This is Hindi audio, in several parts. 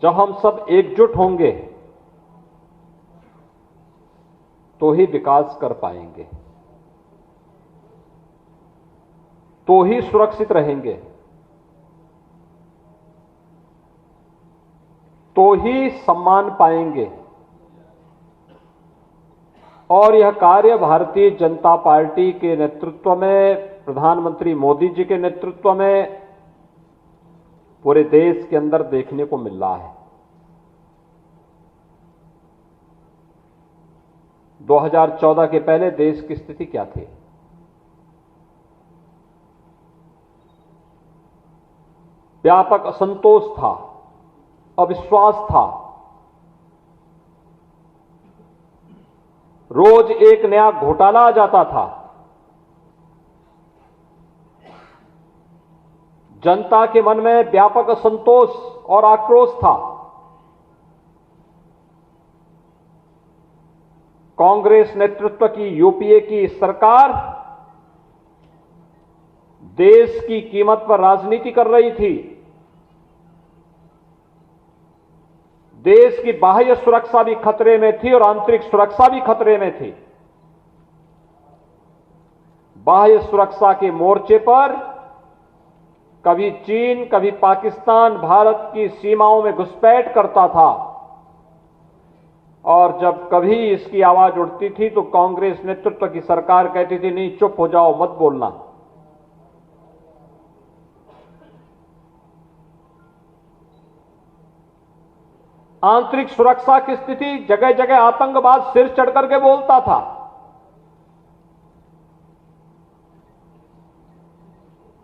जब हम सब एकजुट होंगे तो ही विकास कर पाएंगे, तो ही सुरक्षित रहेंगे, तो ही सम्मान पाएंगे। और यह कार्य भारतीय जनता पार्टी के नेतृत्व में, प्रधानमंत्री मोदी जी के नेतृत्व में पूरे देश के अंदर देखने को मिल रहा है। 2014 के पहले देश की स्थिति क्या थी? व्यापक असंतोष था, अविश्वास था, रोज एक नया घोटाला आ जाता था, जनता के मन में व्यापक असंतोष और आक्रोश था। कांग्रेस नेतृत्व की यूपीए की सरकार देश की कीमत पर राजनीति कर रही थी। देश की बाह्य सुरक्षा भी खतरे में थी और आंतरिक सुरक्षा भी खतरे में थी। बाह्य सुरक्षा के मोर्चे पर कभी चीन, कभी पाकिस्तान भारत की सीमाओं में घुसपैठ करता था, और जब कभी इसकी आवाज उठती थी तो कांग्रेस नेतृत्व की सरकार कहती थी, नहीं चुप हो जाओ, मत बोलना। आंतरिक सुरक्षा की स्थिति, जगह जगह आतंकवाद सिर चढ़ करके बोलता था।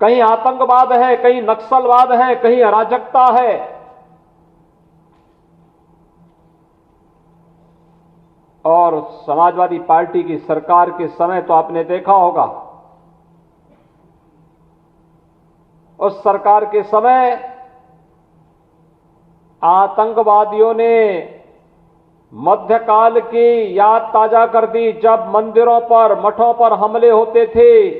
कहीं आतंकवाद है, कहीं नक्सलवाद है, कहीं अराजकता है। और समाजवादी पार्टी की सरकार के समय तो आपने देखा होगा, उस सरकार के समय आतंकवादियों ने मध्यकाल की याद ताजा कर दी, जब मंदिरों पर, मठों पर हमले होते थे।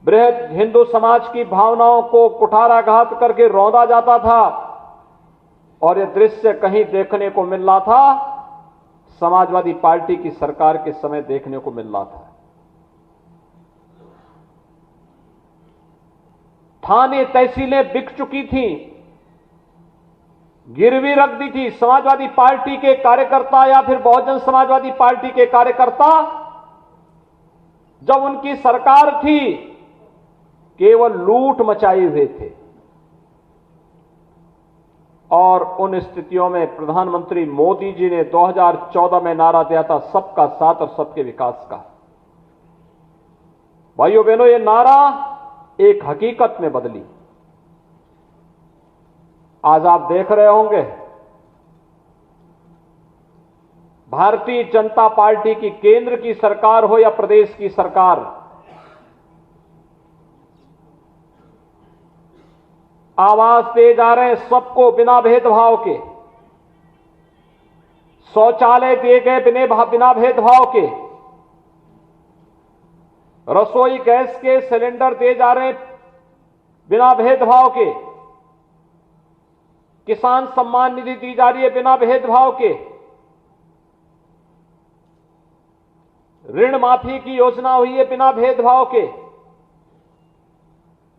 बृहद हिंदू समाज की भावनाओं को कुठाराघात करके रौंदा जाता था, और यह दृश्य कहीं देखने को मिल रहा था, समाजवादी पार्टी की सरकार के समय देखने को मिल रहा था। थाने तहसीलें बिक चुकी थीं, गिरवी रख दी थी। समाजवादी पार्टी के कार्यकर्ता या फिर बहुजन समाजवादी पार्टी के कार्यकर्ता, जब उनकी सरकार थी, केवल लूट मचाए हुए थे। और उन स्थितियों में प्रधानमंत्री मोदी जी ने 2014 में नारा दिया था, सबका साथ और सबके विकास का। भाइयों बहनों, यह नारा एक हकीकत में बदली। आज आप देख रहे होंगे, भारतीय जनता पार्टी की केंद्र की सरकार हो या प्रदेश की सरकार, आवाज दे जा रहे हैं सबको बिना भेदभाव के। शौचालय दिए गए बिना भेदभाव के, रसोई गैस के सिलेंडर दिए जा रहे हैं बिना भेदभाव के, किसान सम्मान निधि दी जा रही है बिना भेदभाव के, ऋण माफी की योजना हुई है बिना भेदभाव के,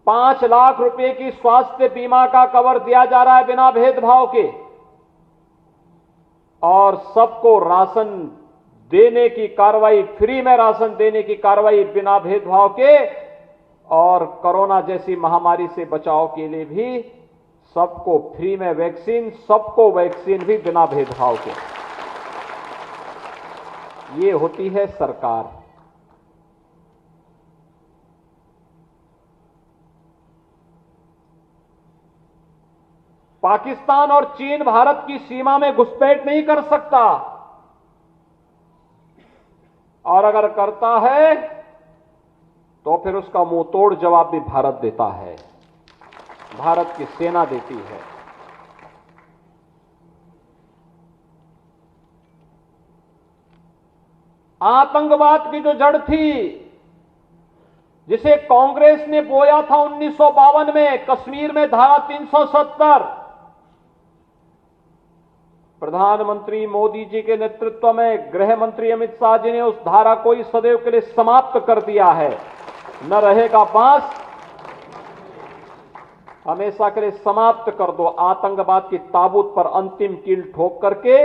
5 लाख रुपए की स्वास्थ्य बीमा का कवर दिया जा रहा है बिना भेदभाव के, और सबको राशन देने की कार्रवाई, फ्री में राशन देने की कार्रवाई बिना भेदभाव के, और कोरोना जैसी महामारी से बचाव के लिए भी सबको फ्री में वैक्सीन, सबको वैक्सीन भी बिना भेदभाव के। ये होती है सरकार। पाकिस्तान और चीन भारत की सीमा में घुसपैठ नहीं कर सकता, और अगर करता है तो फिर उसका मुंह तोड़ जवाब भी भारत देता है, भारत की सेना देती है। आतंकवाद की जो जड़ थी, जिसे कांग्रेस ने बोया था 1952 में, कश्मीर में धारा 370, प्रधानमंत्री मोदी जी के नेतृत्व में गृह मंत्री अमित शाह जी ने उस धारा को ही सदैव के लिए समाप्त कर दिया है। न रहेगा बांस, हमेशा के लिए समाप्त कर दो। आतंकवाद की ताबूत पर अंतिम कील ठोक करके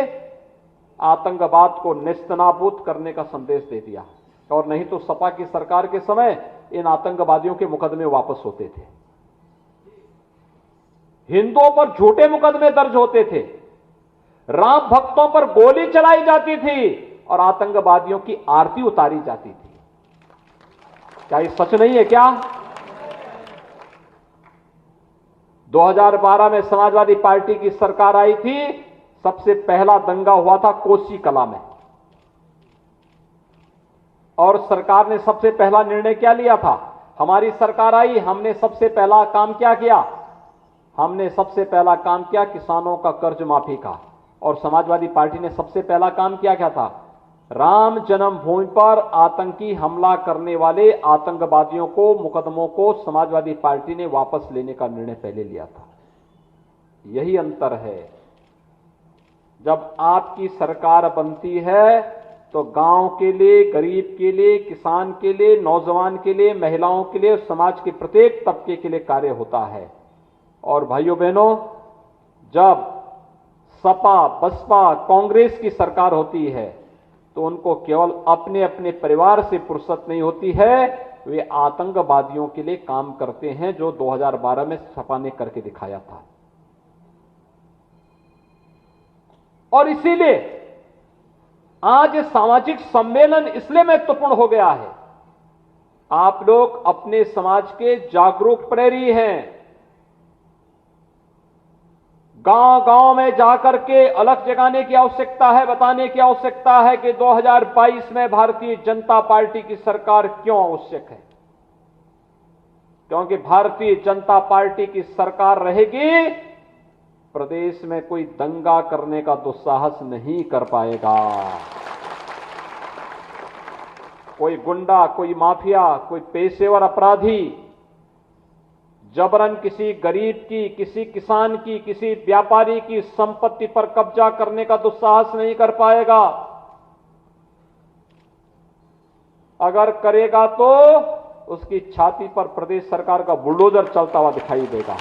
आतंकवाद को नेस्तनाबूद करने का संदेश दे दिया। और नहीं तो सपा की सरकार के समय इन आतंकवादियों के मुकदमे वापस होते थे, हिंदुओं पर झूठे मुकदमे दर्ज होते थे, राम भक्तों पर गोली चलाई जाती थी और आतंकवादियों की आरती उतारी जाती थी। क्या ये सच नहीं है क्या? 2012 में समाजवादी पार्टी की सरकार आई थी, सबसे पहला दंगा हुआ था कोसी कला में, और सरकार ने सबसे पहला निर्णय क्या लिया था? हमारी सरकार आई, हमने सबसे पहला काम क्या किया? हमने सबसे पहला काम किया किसानों का कर्ज माफी का। और समाजवादी पार्टी ने सबसे पहला काम क्या था? राम जन्मभूमि पर आतंकी हमला करने वाले आतंकवादियों को, मुकदमों को समाजवादी पार्टी ने वापस लेने का निर्णय पहले लिया था। यही अंतर है। जब आपकी सरकार बनती है तो गांव के लिए, गरीब के लिए, किसान के लिए, नौजवान के लिए, महिलाओं के लिए, समाज के प्रत्येक तबके के लिए कार्य होता है। और भाइयों बहनों, जब सपा, बसपा, कांग्रेस की सरकार होती है तो उनको केवल अपने अपने परिवार से फुर्सत नहीं होती है, वे आतंकवादियों के लिए काम करते हैं, जो 2012 में सपा ने करके दिखाया था। और इसीलिए आज सामाजिक सम्मेलन इसलिए महत्वपूर्ण हो गया है। आप लोग अपने समाज के जागरूक प्रहरी हैं। गांव-गांव में जाकर के अलग जगाने की आवश्यकता है, बताने की आवश्यकता है कि 2022 में भारतीय जनता पार्टी की सरकार क्यों आवश्यक है। क्योंकि भारतीय जनता पार्टी की सरकार रहेगी, प्रदेश में कोई दंगा करने का दुस्साहस नहीं कर पाएगा। कोई गुंडा, कोई माफिया, कोई पेशेवर अपराधी जबरन किसी गरीब की, किसी किसान की, किसी व्यापारी की संपत्ति पर कब्जा करने का दुस्साहस नहीं कर पाएगा। अगर करेगा तो उसकी छाती पर प्रदेश सरकार का बुलडोजर चलता हुआ दिखाई देगा।